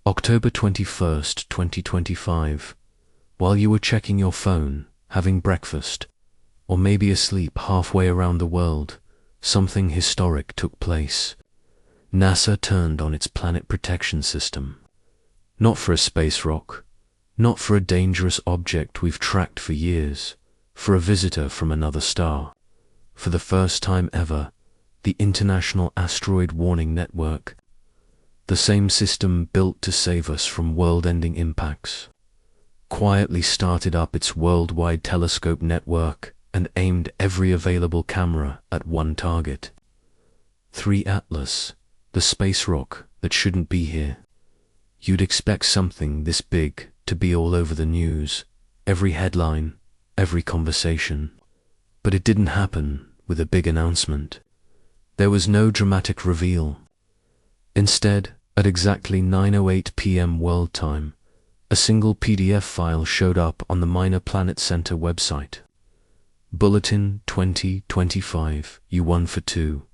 October 21st, 2025. While you were checking your phone, having breakfast, or maybe asleep halfway around the world, something historic took place. NASA turned on its planet protection system. Not for a space rock, not for a dangerous object we've tracked for years, for a visitor from another star. For the first time ever, the International Asteroid Warning Network, the same system built to save us from world-ending impacts, quietly started up its worldwide telescope network and aimed every available camera at one target. 3 Atlas, the space rock that shouldn't be here. You'd expect something this big to be all over the news, every headline, every conversation. But it didn't happen with a big announcement. There was no dramatic reveal. Instead, at exactly 9:08 p.m. world time, a single PDF file showed up on the Minor Planet Center website. Bulletin 2025 U1 for 2,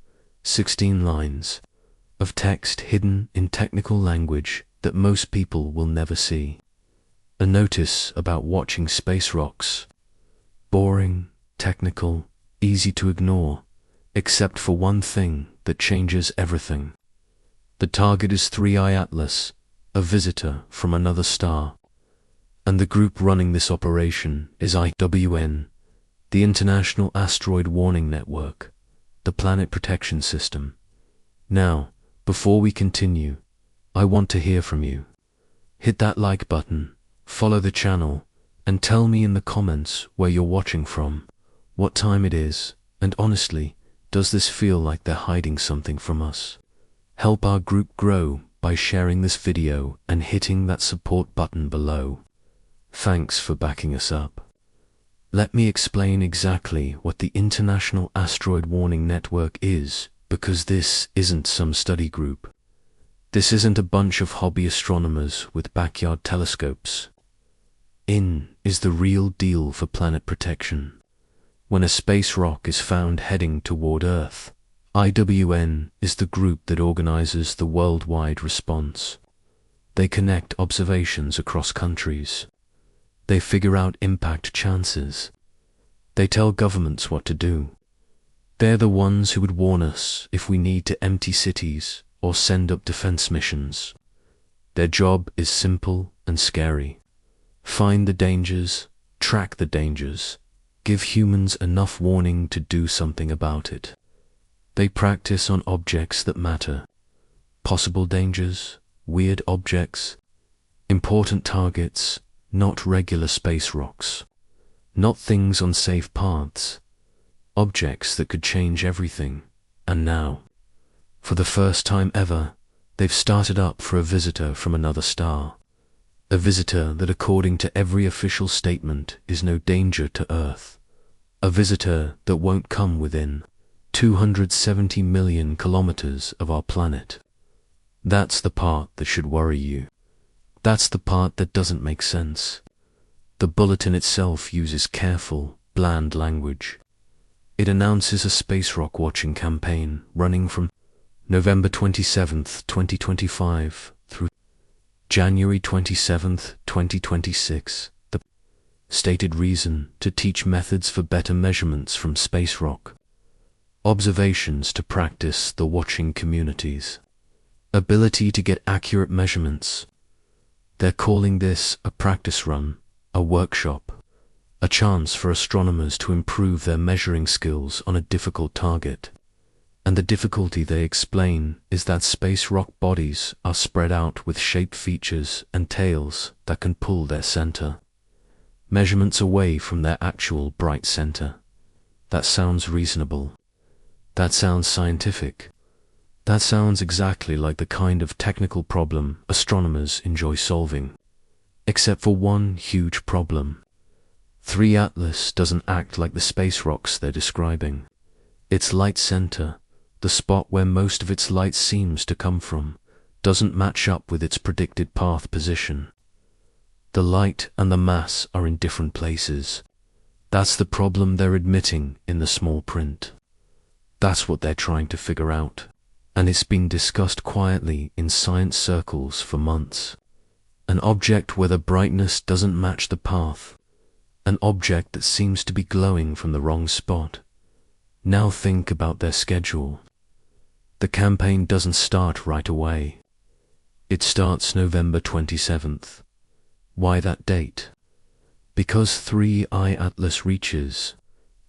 16 lines of text hidden in technical language that most people will never see. A notice about watching space rocks. Boring, technical, easy to ignore, except for one thing that changes everything. The target is 3I Atlas, a visitor from another star. And the group running this operation is IAWN, the International Asteroid Warning Network, the Planet Protection System. Now, before we continue, I want to hear from you. Hit that like button, follow the channel, and tell me in the comments where you're watching from, what time it is, and honestly, does this feel like they're hiding something from us? Help our group grow by sharing this video and hitting that support button below. Thanks for backing us up. Let me explain exactly what the International Asteroid Warning Network is, because this isn't some study group. This isn't a bunch of hobby astronomers with backyard telescopes. In is the real deal for planet protection. When a space rock is found heading toward Earth, IAWN is the group that organizes the worldwide response. They connect observations across countries. They figure out impact chances. They tell governments what to do. They're the ones who would warn us if we need to empty cities or send up defense missions. Their job is simple and scary. Find the dangers, track the dangers, give humans enough warning to do something about it. They practice on objects that matter. Possible dangers, weird objects, important targets, not regular space rocks. Not things on safe paths. Objects that could change everything. And now, for the first time ever, they've started up for a visitor from another star. A visitor that, according to every official statement, is no danger to Earth. A visitor that won't come within 270 million kilometers of our planet. That's the part that should worry you. That's the part that doesn't make sense. The bulletin itself uses careful, bland language. It announces a space rock watching campaign running from November 27th, 2025 through January 27th, 2026. The stated reason: to teach methods for better measurements from space rock. Observations to practice the watching communities. Ability to get accurate measurements. They're calling this a practice run, a workshop, a chance for astronomers to improve their measuring skills on a difficult target. And the difficulty, they explain, is that space rock bodies are spread out with shaped features and tails that can pull their center. Measurements away from their actual bright center. That sounds reasonable. That sounds scientific. That sounds exactly like the kind of technical problem astronomers enjoy solving. Except for one huge problem. 3 Atlas doesn't act like the space rocks they're describing. Its light center, the spot where most of its light seems to come from, doesn't match up with its predicted path position. The light and the mass are in different places. That's the problem they're admitting in the small print. That's what they're trying to figure out. and it's been discussed quietly in science circles for months. An object where the brightness doesn't match the path. An object that seems to be glowing from the wrong spot. Now think about their schedule. The campaign doesn't start right away. It starts November 27th. Why that date? Because 3I Atlas reaches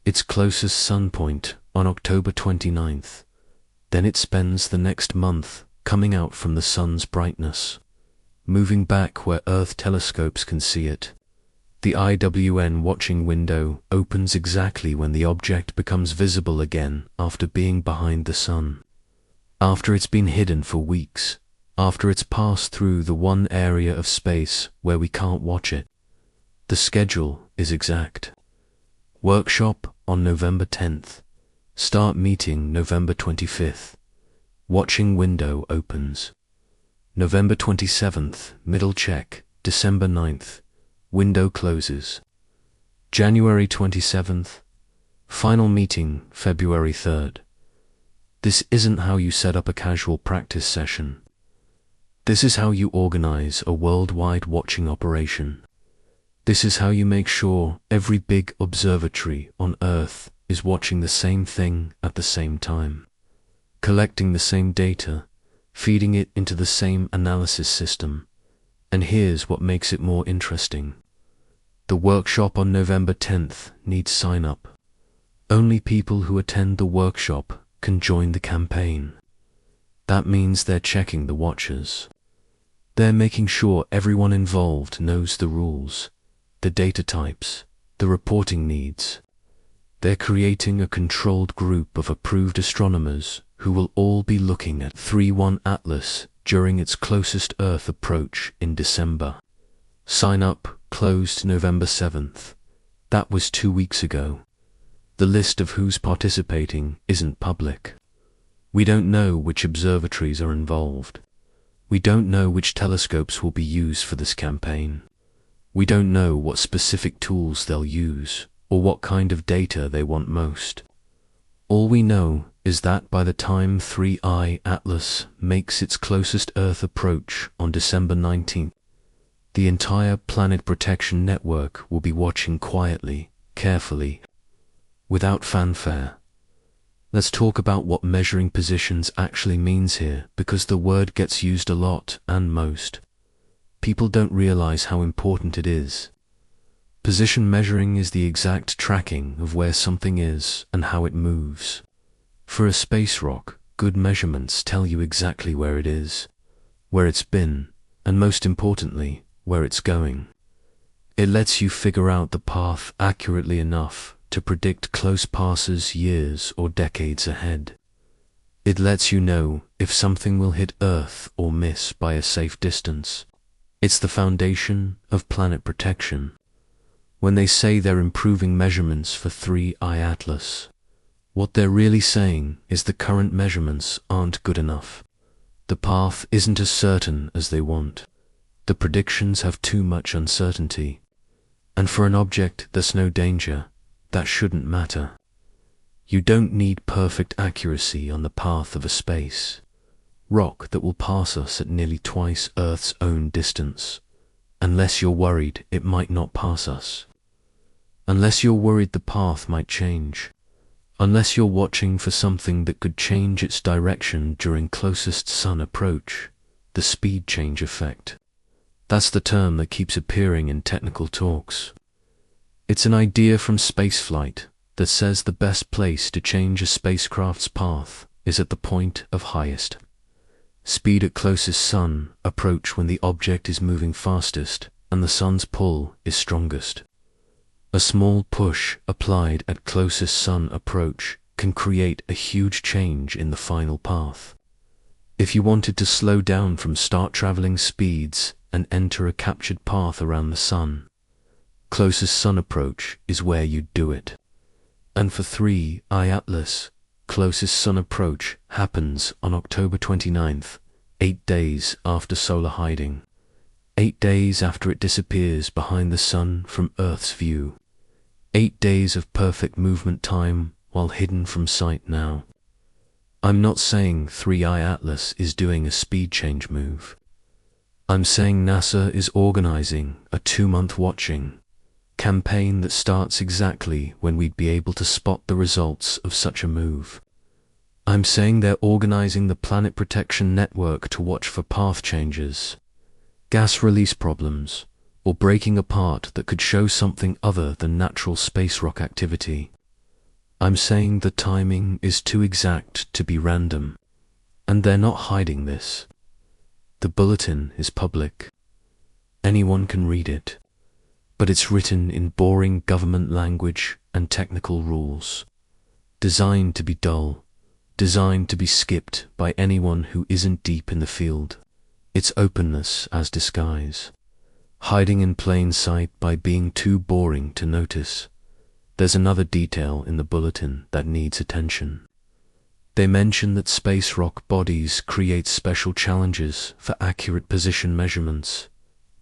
its closest sun point on October 29th. Then it spends the next month coming out from the sun's brightness, moving back where Earth telescopes can see it. The IAWN watching window opens exactly when the object becomes visible again after being behind the sun. After it's been hidden for weeks, after it's passed through the one area of space where we can't watch it. The schedule is exact. Workshop on November 10th. Start meeting November 25th. Watching window opens. November 27th, middle check, December 9th. Window closes. January 27th. Final meeting, February 3rd. This isn't how you set up a casual practice session. This is how you organize a worldwide watching operation. This is how you make sure every big observatory on Earth is watching the same thing at the same time, collecting the same data, feeding it into the same analysis system. And here's what makes it more interesting. The workshop on November 10th needs sign-up. Only people who attend the workshop can join the campaign. That means they're checking the watchers. They're making sure everyone involved knows the rules, the data types, the reporting needs. They're creating a controlled group of approved astronomers who will all be looking at 3I Atlas during its closest Earth approach in December. Sign up closed November 7th. That was 2 weeks ago. The list of who's participating isn't public. We don't know which observatories are involved. We don't know which telescopes will be used for this campaign. We don't know what specific tools they'll use or what kind of data they want most. All we know is that by the time 3I Atlas makes its closest Earth approach on December 19th, the entire planet protection network will be watching quietly, carefully, without fanfare. Let's talk about what measuring positions actually means here, because the word gets used a lot and most. People don't realize how important it is. Position measuring is the exact tracking of where something is and how it moves. For a space rock, good measurements tell you exactly where it is, where it's been, and most importantly, where it's going. It lets you figure out the path accurately enough to predict close passes years or decades ahead. It lets you know if something will hit Earth or miss by a safe distance. It's the foundation of planet protection. When they say they're improving measurements for 3I Atlas, what they're really saying is the current measurements aren't good enough. The path isn't as certain as they want. The predictions have too much uncertainty. And for an object that's no danger, that shouldn't matter. You don't need perfect accuracy on the path of a space rock that will pass us at nearly twice Earth's own distance, unless you're worried it might not pass us. Unless you're worried the path might change. Unless you're watching for something that could change its direction during closest sun approach, the speed change effect. That's the term that keeps appearing in technical talks. It's an idea from spaceflight that says the best place to change a spacecraft's path is at the point of highest speed at closest sun approach, when the object is moving fastest and the sun's pull is strongest. A small push applied at closest sun approach can create a huge change in the final path. If you wanted to slow down from start traveling speeds and enter a captured path around the sun, closest sun approach is where you'd do it. And for 3I Atlas, closest sun approach happens on October 29th, 8 days after solar hiding, 8 days after it disappears behind the sun from Earth's view, 8 days of perfect movement time while hidden from sight now. I'm not saying 3i Atlas is doing a speed change move. I'm saying NASA is organizing a 2-month watching campaign that starts exactly when we'd be able to spot the results of such a move. I'm saying they're organizing the Planet Protection Network to watch for path changes, gas release problems, or breaking apart that could show something other than natural space rock activity. I'm saying the timing is too exact to be random, and they're not hiding this. The bulletin is public. Anyone can read it, but it's written in boring government language and technical rules, designed to be dull, designed to be skipped by anyone who isn't deep in the field. It's openness as disguise, hiding in plain sight by being too boring to notice. There's another detail in the bulletin that needs attention. They mention that space rock bodies create special challenges for accurate position measurements.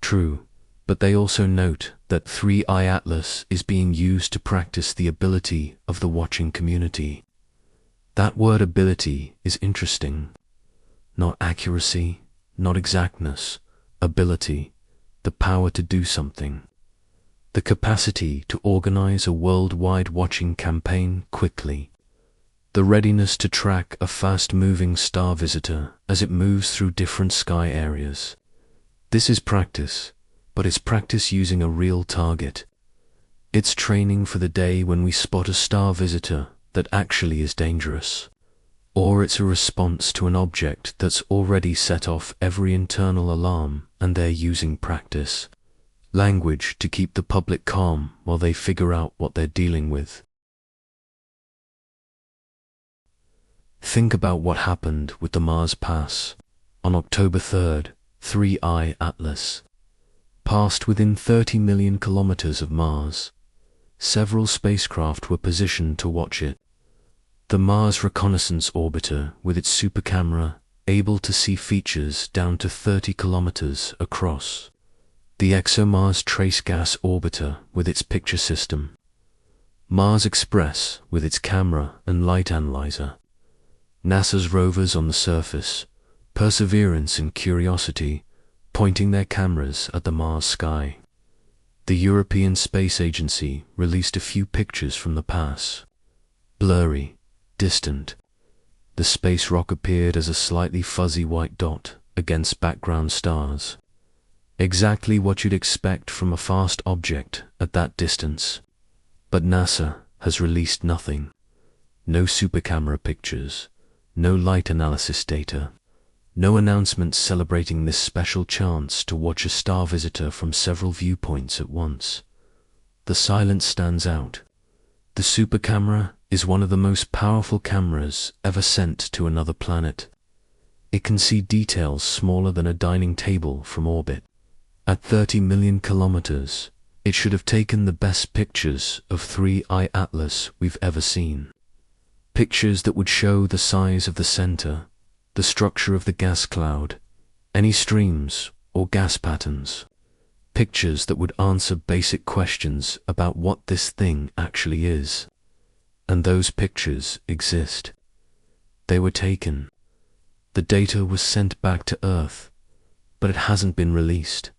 True, but they also note that 3i Atlas is being used to practice the ability of the watching community. That word ability is interesting. Not accuracy, not exactness, ability, the power to do something. The capacity to organize a worldwide watching campaign quickly. The readiness to track a fast-moving star visitor as it moves through different sky areas. This is practice, but it's practice using a real target. It's training for the day when we spot a star visitor that actually is dangerous. Or it's a response to an object that's already set off every internal alarm, and they're using practice. Language to keep the public calm while they figure out what they're dealing with. Think about what happened with the Mars pass. On October 3rd, 3i Atlas passed within 30 million kilometers of Mars. Several spacecraft were positioned to watch it. The Mars Reconnaissance Orbiter, with its super camera, able to see features down to 30 kilometers across. The ExoMars Trace Gas Orbiter with its picture system. Mars Express with its camera and light analyzer. NASA's rovers on the surface, Perseverance and Curiosity, pointing their cameras at the Mars sky. The European Space Agency released a few pictures from the pass. Blurry, distant. The space rock appeared as a slightly fuzzy white dot against background stars. Exactly what you'd expect from a fast object at that distance. But NASA has released nothing. No supercamera pictures, no light analysis data, no announcements celebrating this special chance to watch a star visitor from several viewpoints at once. The silence stands out. The supercamera is one of the most powerful cameras ever sent to another planet. It can see details smaller than a dining table from orbit. At 30 million kilometers, it should have taken the best pictures of 3i Atlas we've ever seen. Pictures that would show the size of the center, the structure of the gas cloud, any streams or gas patterns. Pictures that would answer basic questions about what this thing actually is. And those pictures exist. They were taken. The data was sent back to Earth, but it hasn't been released.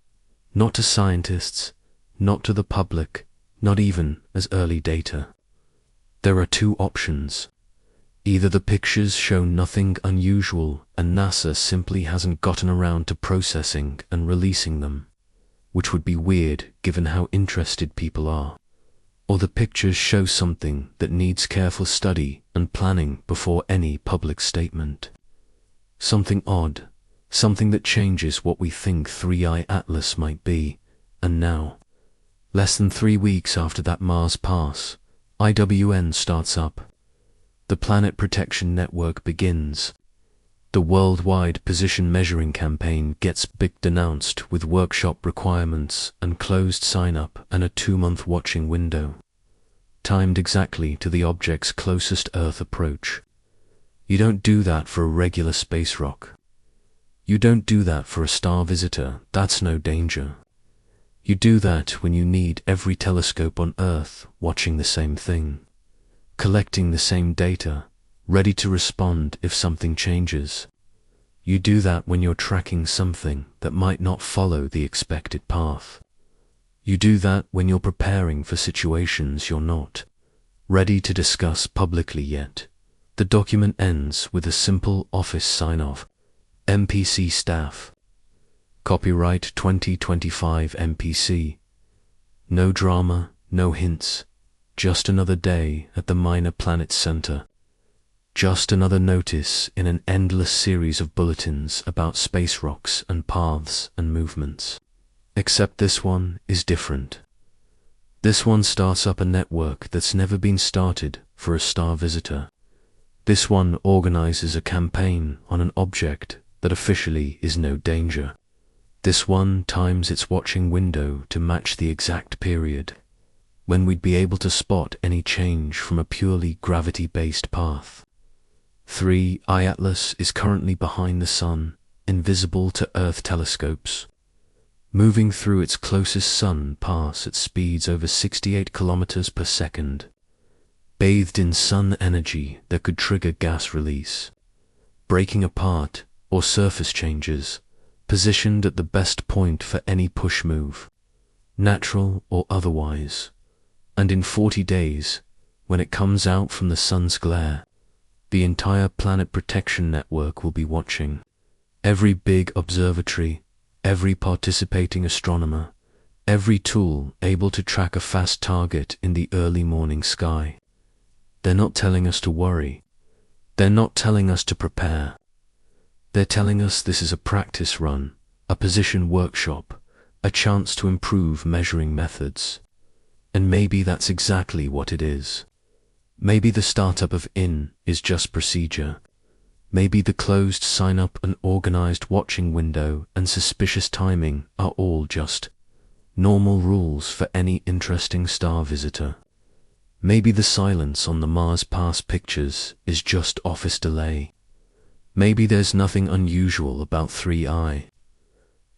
Not to scientists, not to the public, not even as early data. There are two options. Either the pictures show nothing unusual and NASA simply hasn't gotten around to processing and releasing them, which would be weird given how interested people are. Or the pictures show something that needs careful study and planning before any public statement. Something odd, something that changes what we think 3i Atlas might be. And now, less than 3 weeks after that Mars pass, IAWN starts up. The Planet Protection Network begins. The worldwide position measuring campaign gets big announced with workshop requirements and closed sign-up and a 2-month watching window, timed exactly to the object's closest Earth approach. You don't do that for a regular space rock. You don't do that for a star visitor, that's no danger. You do that when you need every telescope on Earth watching the same thing, collecting the same data, ready to respond if something changes. You do that when you're tracking something that might not follow the expected path. You do that when you're preparing for situations you're not ready to discuss publicly yet. The document ends with a simple office sign-off. MPC staff. Copyright 2025 MPC. No drama, no hints. Just another day at the Minor Planet Center. Just another notice in an endless series of bulletins about space rocks and paths and movements. Except this one is different. This one starts up a network that's never been started for a star visitor. This one organizes a campaign on an object that officially is no danger. This one times its watching window to match the exact period when we'd be able to spot any change from a purely gravity-based path. 3. IATLAS is currently behind the Sun, invisible to Earth telescopes, moving through its closest sun pass at speeds over 68 kilometers per second, bathed in sun energy that could trigger gas release, breaking apart or surface changes, positioned at the best point for any push move, natural or otherwise. And in 40 days, when it comes out from the sun's glare, the entire planet protection network will be watching. Every big observatory, every participating astronomer, every tool able to track a fast target in the early morning sky. They're not telling us to worry. They're not telling us to prepare. They're telling us this is a practice run, a position workshop, a chance to improve measuring methods. And maybe that's exactly what it is. Maybe the startup of IN is just procedure. Maybe the closed sign-up and organized watching window and suspicious timing are all just normal rules for any interesting star visitor. Maybe the silence on the Mars Pass pictures is just office delay. Maybe there's nothing unusual about 3i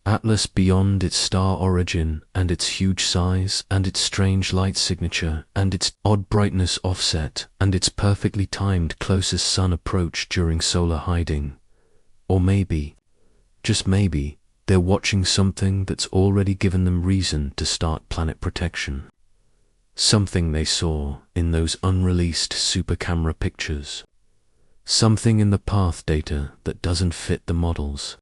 Atlas beyond its star origin and its huge size and its strange light signature and its odd brightness offset and its perfectly timed closest sun approach during solar hiding. Or maybe, just maybe, they're watching something that's already given them reason to start planet protection. Something they saw in those unreleased super camera pictures. Something in the path data that doesn't fit the models.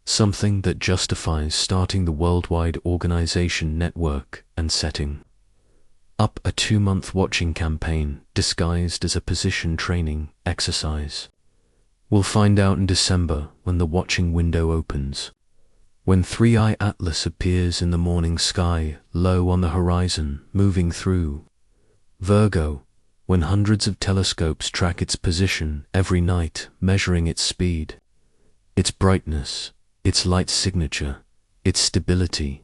Something that justifies starting the worldwide organization network and setting up a 2-month watching campaign disguised as a position training exercise. We'll find out in December when the watching window opens. When 3i Atlas appears in the morning sky, low on the horizon, moving through Virgo, when hundreds of telescopes track its position every night, measuring its speed, its brightness, its light signature, its stability.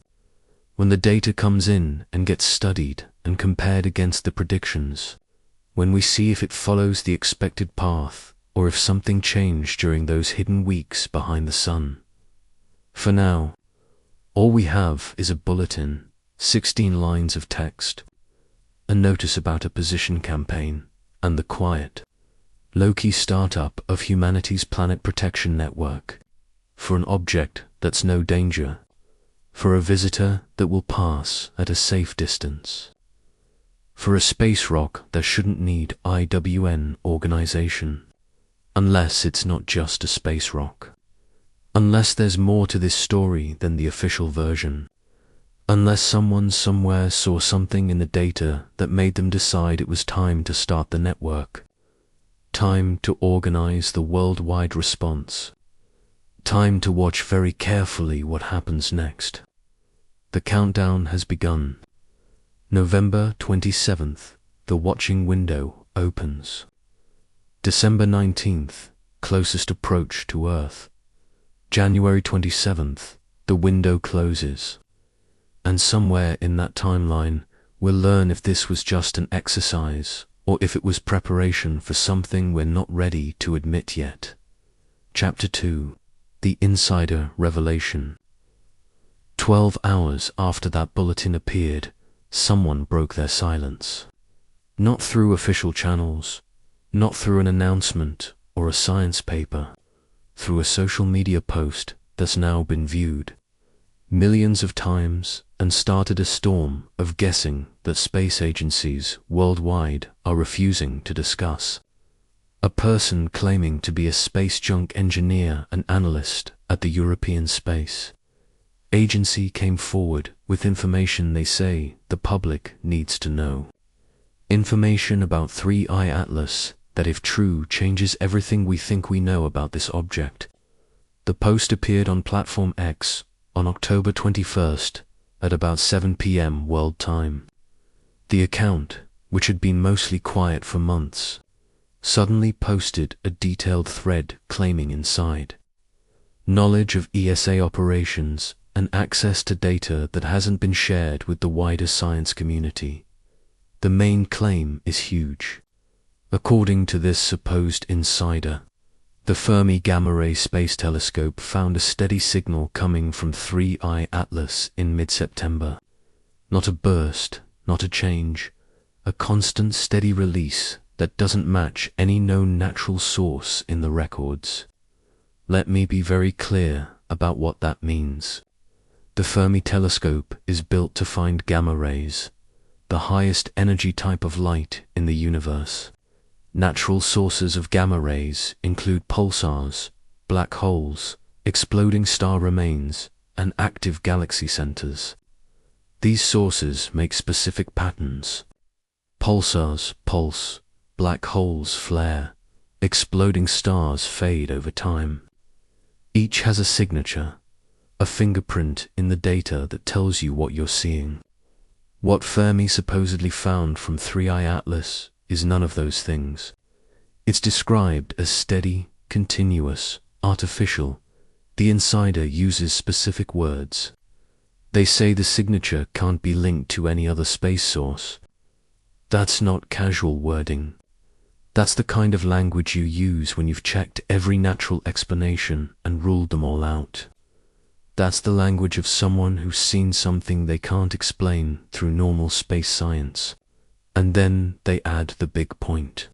When the data comes in and gets studied and compared against the predictions, when we see if it follows the expected path or if something changed during those hidden weeks behind the sun. For now, all we have is a bulletin, 16 lines of text, a notice about a position campaign, and the quiet, low-key startup of humanity's planet protection network, for an object that's no danger, for a visitor that will pass at a safe distance, for a space rock that shouldn't need IAWN organization, unless it's not just a space rock. Unless there's more to this story than the official version. Unless someone somewhere saw something in the data that made them decide it was time to start the network. Time to organize the worldwide response. Time to watch very carefully what happens next. The countdown has begun. November 27th, the watching window opens. December 19th, closest approach to Earth. January 27th, the window closes. And somewhere in that timeline, we'll learn if this was just an exercise or if it was preparation for something we're not ready to admit yet. Chapter 2, The Insider Revelation. 12 hours after that bulletin appeared, someone broke their silence. Not through official channels, Not through an announcement or a science paper, through a social media post that's now been viewed millions of times and started a storm of guessing that space agencies worldwide are refusing to discuss. A person claiming to be a space junk engineer and analyst at the European Space Agency came forward with information they say the public needs to know. Information about 3I Atlas that, if true, changes everything we think we know about this object. The post appeared on Platform X on October 21st at about 7 p.m. world time. The account, which had been mostly quiet for months, suddenly posted a detailed thread claiming inside knowledge of ESA operations and access to data that hasn't been shared with the wider science community. The main claim is huge. According to this supposed insider, the Fermi Gamma-ray Space Telescope found a steady signal coming from 3I Atlas in mid-September. Not a burst, not a change, a constant steady release that doesn't match any known natural source in the records. Let me be very clear about what that means. The Fermi telescope is built to find gamma rays, the highest energy type of light in the universe. Natural sources of gamma rays include pulsars, black holes, exploding star remains, and active galaxy centers. These sources make specific patterns. Pulsars pulse, black holes flare, exploding stars fade over time. Each has a signature, a fingerprint in the data that tells you what you're seeing. What Fermi supposedly found from 3I Atlas is none of those things. It's described as steady, continuous, artificial. The insider uses specific words. They say the signature can't be linked to any other space source. That's not casual wording. That's the kind of language you use when you've checked every natural explanation and ruled them all out. That's the language of someone who's seen something they can't explain through normal space science. And then they add the big point.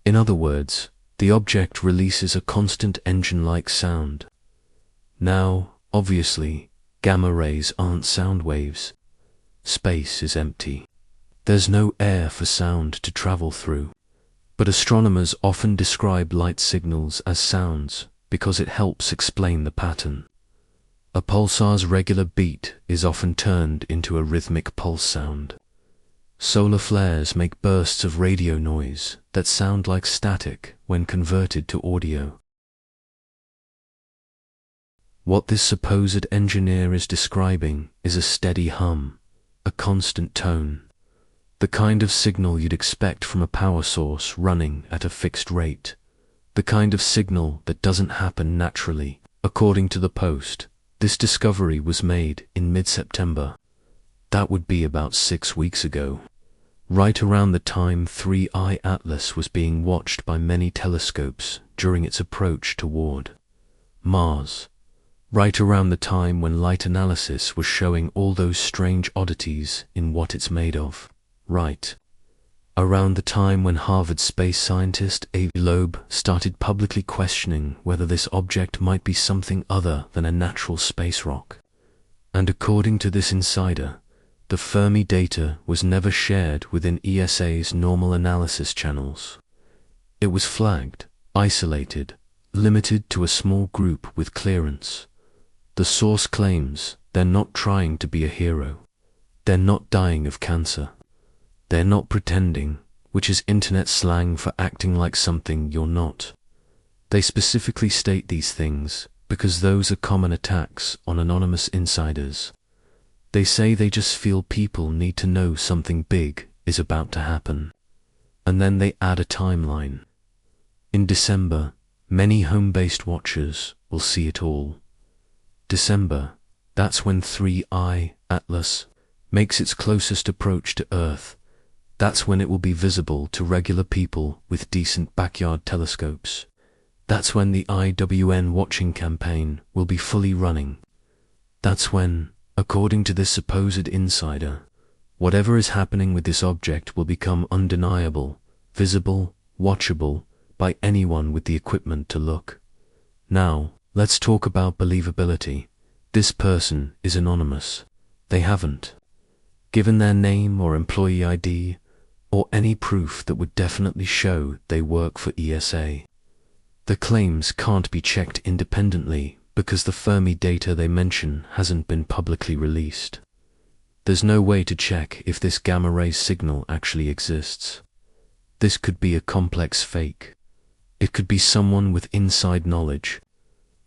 In other words, the object releases a constant engine-like sound. Now, obviously, gamma rays aren't sound waves. Space is empty. There's no air for sound to travel through. But astronomers often describe light signals as sounds because it helps explain the pattern. A pulsar's regular beat is often turned into a rhythmic pulse sound. Solar flares make bursts of radio noise that sound like static when converted to audio. What this supposed engineer is describing is a steady hum, a constant tone, the kind of signal you'd expect from a power source running at a fixed rate, the kind of signal that doesn't happen naturally. According to the post, this discovery was made in mid-September. That would be about 6 weeks ago, right around the time 3I Atlas was being watched by many telescopes during its approach toward Mars, right around the time when light analysis was showing all those strange oddities in what it's made of, right around the time when Harvard space scientist Avi Loeb started publicly questioning whether this object might be something other than a natural space rock. And according to this insider, the Fermi data was never shared within ESA's normal analysis channels. It was flagged, isolated, limited to a small group with clearance. The source claims they're not trying to be a hero. They're not dying of cancer. They're not pretending, which is internet slang for acting like something you're not. They specifically state these things because those are common attacks on anonymous insiders. They say they just feel people need to know something big is about to happen. And then they add a timeline. In December, many home-based watchers will see it all. December, that's when 3I Atlas makes its closest approach to Earth. That's when it will be visible to regular people with decent backyard telescopes. That's when the IAWN watching campaign will be fully running. That's when, according to this supposed insider, whatever is happening with this object will become undeniable, visible, watchable by anyone with the equipment to look. Now, let's talk about believability. This person is anonymous. They haven't given their name or employee ID or any proof that would definitely show they work for ESA. The claims can't be checked independently because the Fermi data they mention hasn't been publicly released. There's no way to check if this gamma-ray signal actually exists. This could be a complex fake. It could be someone with inside knowledge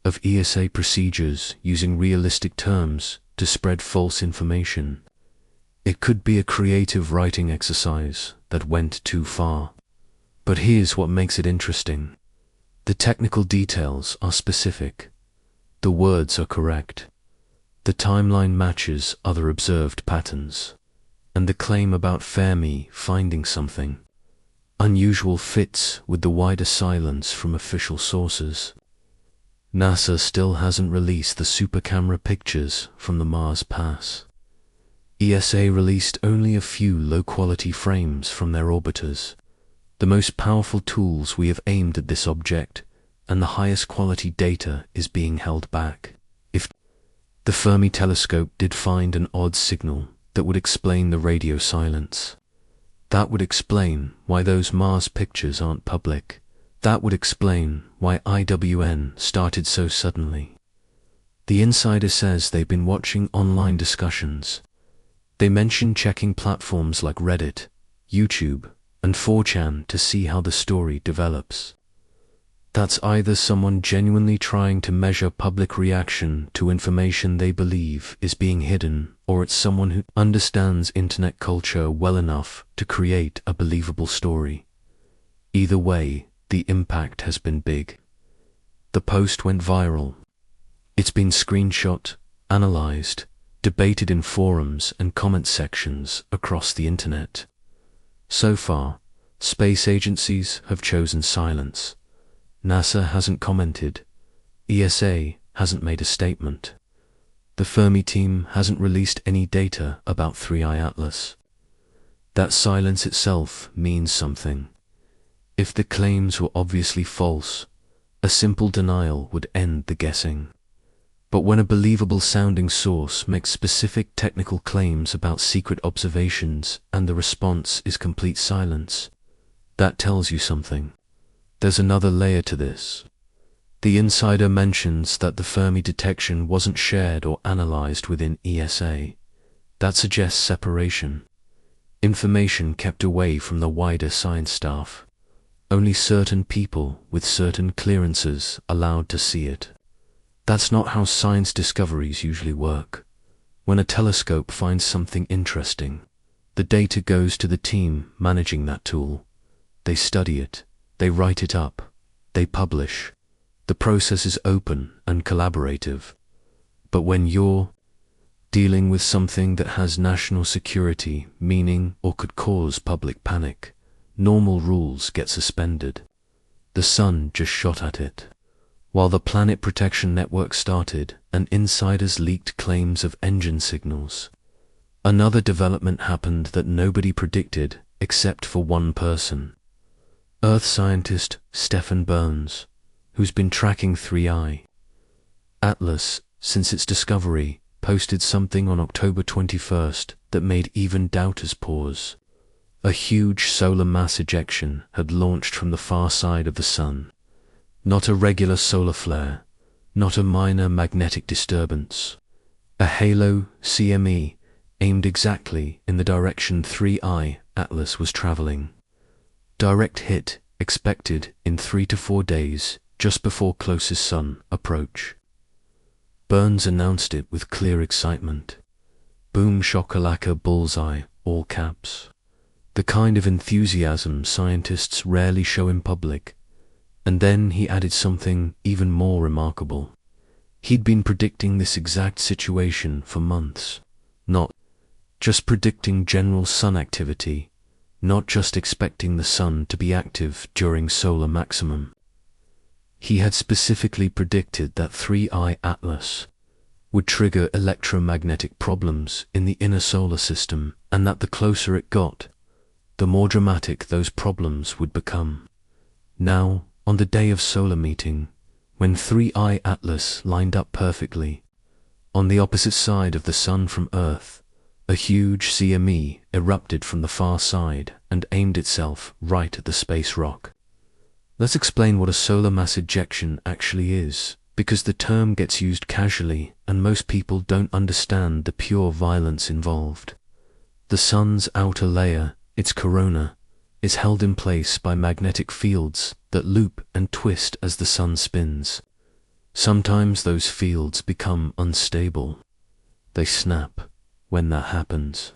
of ESA procedures using realistic terms to spread false information. It could be a creative writing exercise that went too far. But here's what makes it interesting. The technical details are specific. The words are correct. The timeline matches other observed patterns. And the claim about Fermi finding something unusual fits with the wider silence from official sources. NASA still hasn't released the super camera pictures from the Mars pass. ESA released only a few low-quality frames from their orbiters, the most powerful tools we have aimed at this object, and the highest quality data is being held back. If the Fermi telescope did find an odd signal that would explain the radio silence, that would explain why those Mars pictures aren't public. That would explain why IAWN started so suddenly. The insider says they've been watching online discussions. They mention checking platforms like Reddit, YouTube, and 4chan to see how the story develops. That's either someone genuinely trying to measure public reaction to information they believe is being hidden, or it's someone who understands internet culture well enough to create a believable story. Either way, the impact has been big. The post went viral. It's been screenshot, analyzed, debated in forums and comment sections across the internet. So far, space agencies have chosen silence. NASA hasn't commented. ESA hasn't made a statement. The Fermi team hasn't released any data about 3I Atlas. That silence itself means something. If the claims were obviously false, a simple denial would end the guessing. But when a believable sounding source makes specific technical claims about secret observations and the response is complete silence, that tells you something. There's another layer to this. The insider mentions that the Fermi detection wasn't shared or analyzed within ESA. That suggests separation. Information kept away from the wider science staff. Only certain people with certain clearances allowed to see it. That's not how science discoveries usually work. When a telescope finds something interesting, the data goes to the team managing that tool. They study it, they write it up, they publish. The process is open and collaborative. But when you're dealing with something that has national security, meaning, or could cause public panic, normal rules get suspended. The sun just shot at it. While the Planet Protection Network started and insiders leaked claims of engine signals, another development happened that nobody predicted except for one person. Earth scientist Stephen Burns, who's been tracking 3I Atlas since its discovery, posted something on October 21st that made even doubters pause. A huge solar mass ejection had launched from the far side of the sun. Not a regular solar flare, not a minor magnetic disturbance. A halo CME aimed exactly in the direction 3I Atlas was traveling. Direct hit expected in 3 to 4 days, just before closest sun approach. Burns announced it with clear excitement. Boom shakalaka bullseye, all caps. The kind of enthusiasm scientists rarely show in public. And then he added something even more remarkable. He'd been predicting this exact situation for months. Not just predicting general sun activity, not just expecting the sun to be active during solar maximum. He had specifically predicted that 3I Atlas would trigger electromagnetic problems in the inner solar system, and that the closer it got, the more dramatic those problems would become. Now, on the day of solar meeting, when 3I Atlas lined up perfectly, on the opposite side of the Sun from Earth, a huge CME erupted from the far side and aimed itself right at the space rock. Let's explain what a solar mass ejection actually is, because the term gets used casually and most people don't understand the pure violence involved. The Sun's outer layer, its corona, is held in place by magnetic fields that loop and twist as the Sun spins. Sometimes those fields become unstable. They snap when that happens.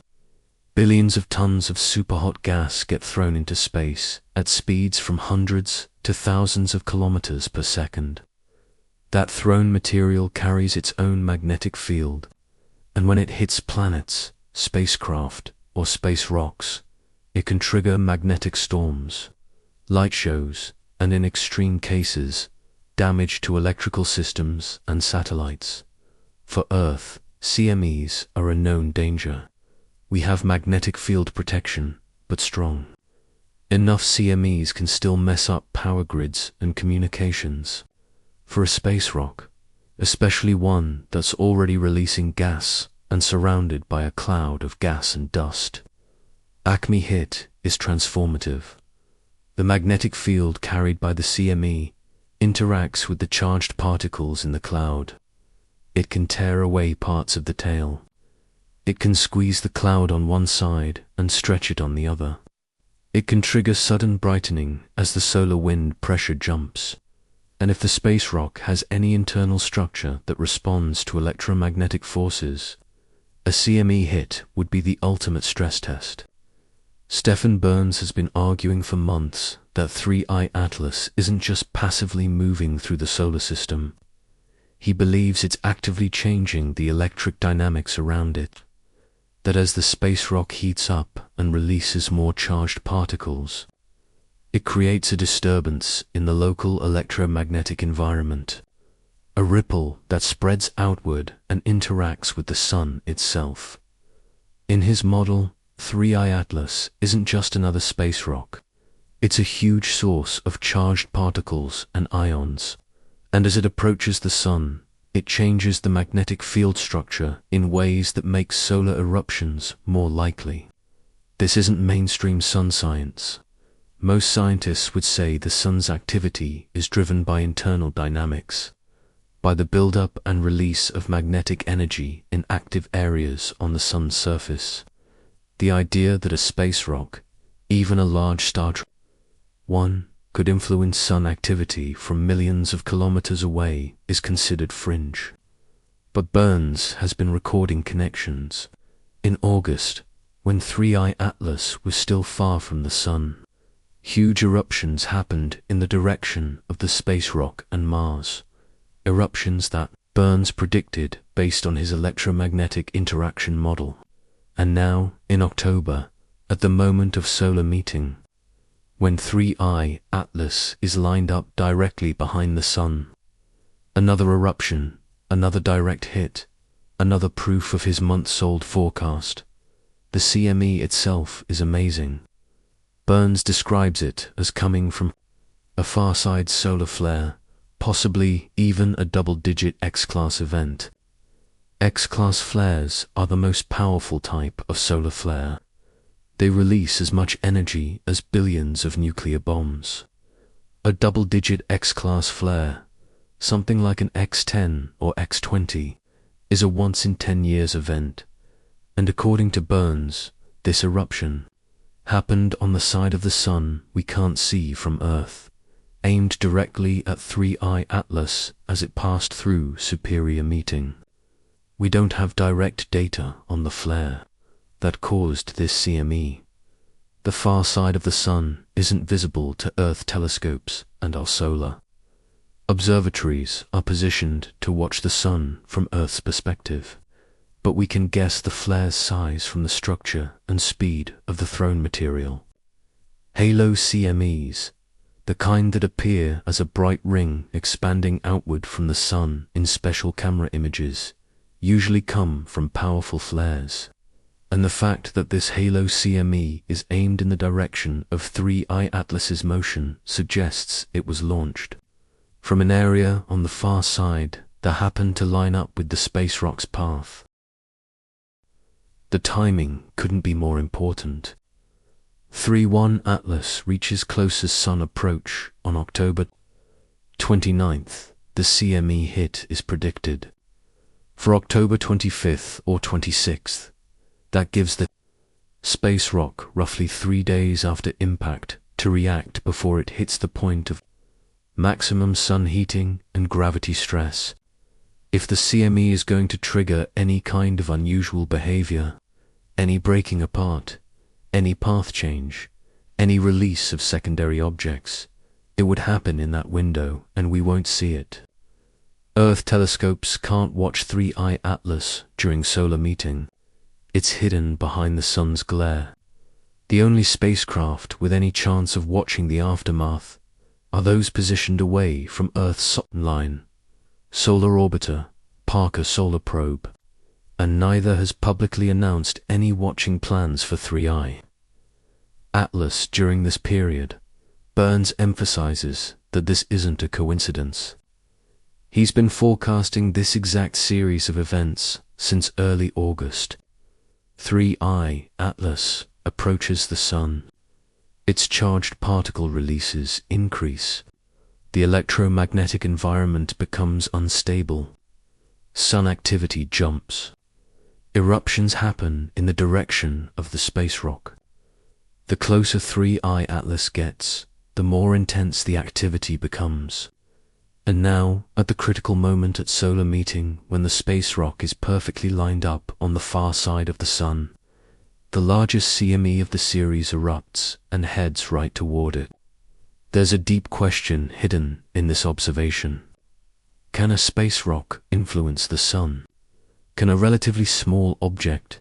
Billions of tons of superhot gas get thrown into space at speeds from hundreds to thousands of kilometers per second. That thrown material carries its own magnetic field, and when it hits planets, spacecraft, or space rocks, it can trigger magnetic storms, light shows, and in extreme cases, damage to electrical systems and satellites. For Earth, CMEs are a known danger. We have magnetic field protection, but strong. Enough CMEs can still mess up power grids and communications. For a space rock, especially one that's already releasing gas and surrounded by a cloud of gas and dust, Acme hit is transformative. The magnetic field carried by the CME interacts with the charged particles in the cloud. It can tear away parts of the tail. It can squeeze the cloud on one side and stretch it on the other. It can trigger sudden brightening as the solar wind pressure jumps. And if the space rock has any internal structure that responds to electromagnetic forces, a CME hit would be the ultimate stress test. Stephen Burns has been arguing for months that 3I Atlas isn't just passively moving through the solar system. He believes it's actively changing the electric dynamics around it. That as the space rock heats up and releases more charged particles, it creates a disturbance in the local electromagnetic environment, a ripple that spreads outward and interacts with the Sun itself. In his model, 3I Atlas isn't just another space rock. It's a huge source of charged particles and ions, and as it approaches the Sun, it changes the magnetic field structure in ways that make solar eruptions more likely. This isn't mainstream sun science. Most scientists would say the Sun's activity is driven by internal dynamics, by the buildup and release of magnetic energy in active areas on the Sun's surface. The idea that a space rock, even a large star one, could influence Sun activity from millions of kilometers away is considered fringe. But Burns has been recording connections. In August, when 3I Atlas was still far from the Sun, huge eruptions happened in the direction of the space rock and Mars. Eruptions that Burns predicted based on his electromagnetic interaction model. And now, in October, at the moment of solar meeting, when 3I Atlas is lined up directly behind the Sun, another eruption, another direct hit, another proof of his months-old forecast. The CME itself is amazing. Burns describes it as coming from a far-side solar flare, possibly even a double-digit X-class event. X-class flares are the most powerful type of solar flare. They release as much energy as billions of nuclear bombs. A double-digit X-class flare, something like an X10 or X20, is a once-in-10 years event, and according to Burns, this eruption happened on the side of the Sun we can't see from Earth, aimed directly at 3I Atlas as it passed through Superior Meeting. We don't have direct data on the flare that caused this CME. The far side of the Sun isn't visible to Earth telescopes and our solar observatories are positioned to watch the Sun from Earth's perspective, but we can guess the flare's size from the structure and speed of the thrown material. Halo CMEs, the kind that appear as a bright ring expanding outward from the Sun in special camera images, usually come from powerful flares. and the fact that this halo CME is aimed in the direction of 3I Atlas's motion suggests it was launched from an area on the far side that happened to line up with the space rock's path. The timing couldn't be more important. 3I Atlas reaches closest sun approach on October 29th. The CME hit is predicted for October 25th or 26th. That gives the space rock roughly 3 days after impact to react before it hits the point of maximum sun heating and gravity stress. If the CME is going to trigger any kind of unusual behavior, any breaking apart, any path change, any release of secondary objects, it would happen in that window and we won't see it. Earth telescopes can't watch 3I Atlas during solar meeting. It's hidden behind the sun's glare. The only spacecraft with any chance of watching the aftermath are those positioned away from Earth's Saturn line, Solar Orbiter, Parker Solar Probe, and neither has publicly announced any watching plans for 3I Atlas during this period. Burns emphasizes that this isn't a coincidence. He's been forecasting this exact series of events since early August. 3I Atlas approaches the sun. Its charged particle releases increase. The electromagnetic environment becomes unstable. Sun activity jumps. Eruptions happen in the direction of the space rock. The closer 3I Atlas gets, the more intense the activity becomes. And now, at the critical moment at solar meeting, when the space rock is perfectly lined up on the far side of the sun, the largest CME of the series erupts and heads right toward it. There's a deep question hidden in this observation. Can a space rock influence the sun? Can a relatively small object,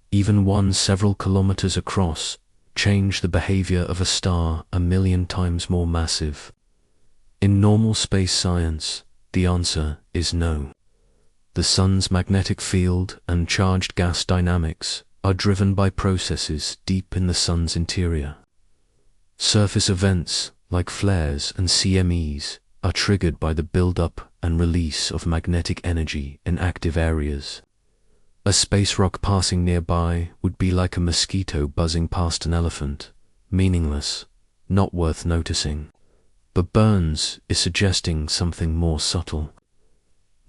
even one several kilometers across, change the behavior of a star 1,000,000 times more massive? In normal space science, the answer is no. The sun's magnetic field and charged gas dynamics are driven by processes deep in the sun's interior. Surface events like flares and CMEs are triggered by the buildup and release of magnetic energy in active areas. A space rock passing nearby would be like a mosquito buzzing past an elephant, meaningless, not worth noticing. But Burns is suggesting something more subtle.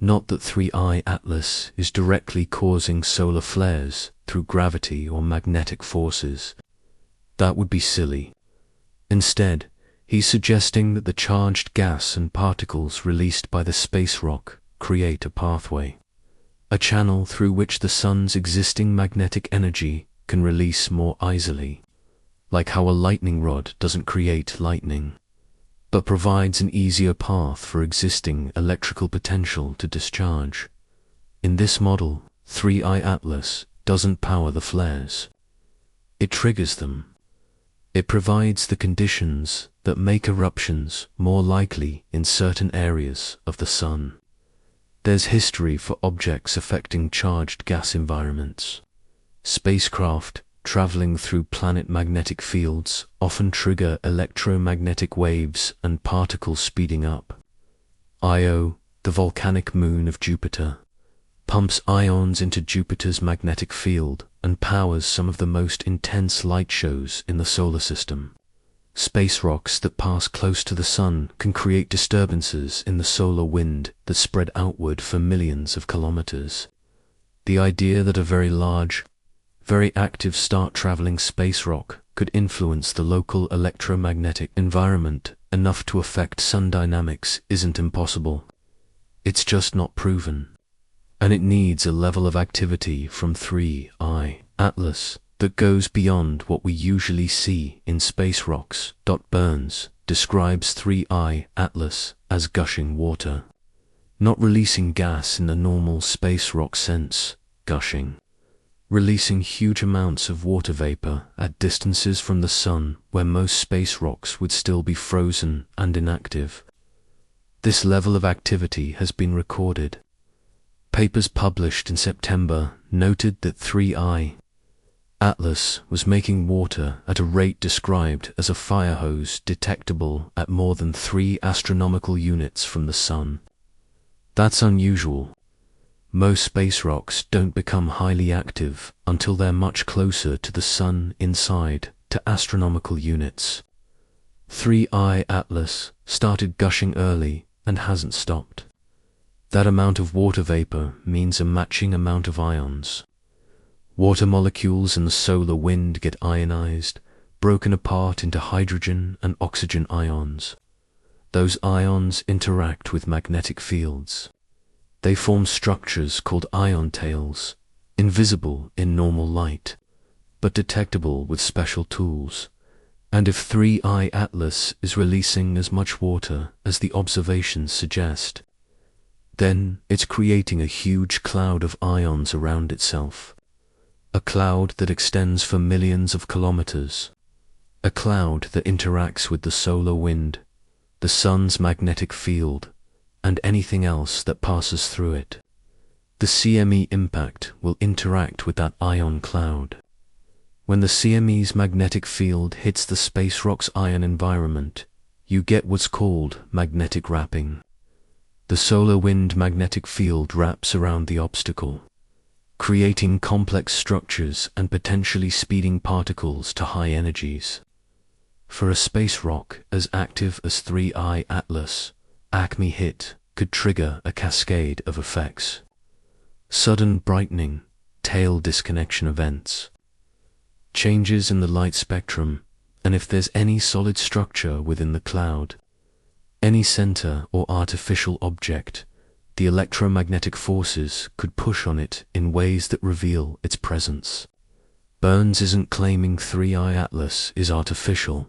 Not that 3I Atlas is directly causing solar flares through gravity or magnetic forces. That would be silly. Instead, he's suggesting that the charged gas and particles released by the space rock create a pathway, a channel through which the sun's existing magnetic energy can release more easily, like how a lightning rod doesn't create lightning, but provides an easier path for existing electrical potential to discharge. In this model, 3I Atlas doesn't power the flares. It triggers them. It provides the conditions that make eruptions more likely in certain areas of the sun. There's history for objects affecting charged gas environments. Spacecraft traveling through planet magnetic fields often trigger electromagnetic waves and particles speeding up. Io, the volcanic moon of Jupiter, pumps ions into Jupiter's magnetic field and powers some of the most intense light shows in the solar system. Space rocks that pass close to the sun can create disturbances in the solar wind that spread outward for millions of kilometers. The idea that a very large, very active star-traveling space rock could influence the local electromagnetic environment enough to affect sun dynamics isn't impossible. It's just not proven. And it needs a level of activity from 3I Atlas that goes beyond what we usually see in space rocks. Burns describes 3I Atlas as gushing water, not releasing gas in the normal space rock sense, gushing, releasing huge amounts of water vapor at distances from the sun where most space rocks would still be frozen and inactive. This level of activity has been recorded. Papers published in September noted that 3I Atlas was making water at a rate described as a fire hose detectable at more than 3 astronomical units from the Sun. That's unusual. Most space rocks don't become highly active until they're much closer to the Sun inside to astronomical units. 3I Atlas started gushing early and hasn't stopped. That amount of water vapor means a matching amount of ions. Water molecules in the solar wind get ionized, broken apart into hydrogen and oxygen ions. Those ions interact with magnetic fields. They form structures called ion tails, invisible in normal light, but detectable with special tools. And if 3I Atlas is releasing as much water as the observations suggest, then it's creating a huge cloud of ions around itself. A cloud that extends for millions of kilometers. A cloud that interacts with the solar wind, the Sun's magnetic field, and anything else that passes through it. The CME impact will interact with that ion cloud. When the CME's magnetic field hits the space rock's ion environment, you get what's called magnetic wrapping. The solar wind magnetic field wraps around the obstacle, creating complex structures and potentially speeding particles to high energies. For a space rock as active as 3I Atlas, Acme hit could trigger a cascade of effects. Sudden brightening, tail disconnection events, changes in the light spectrum, and if there's any solid structure within the cloud, any center or artificial object, the electromagnetic forces could push on it in ways that reveal its presence. Burns isn't claiming 3I Atlas is artificial.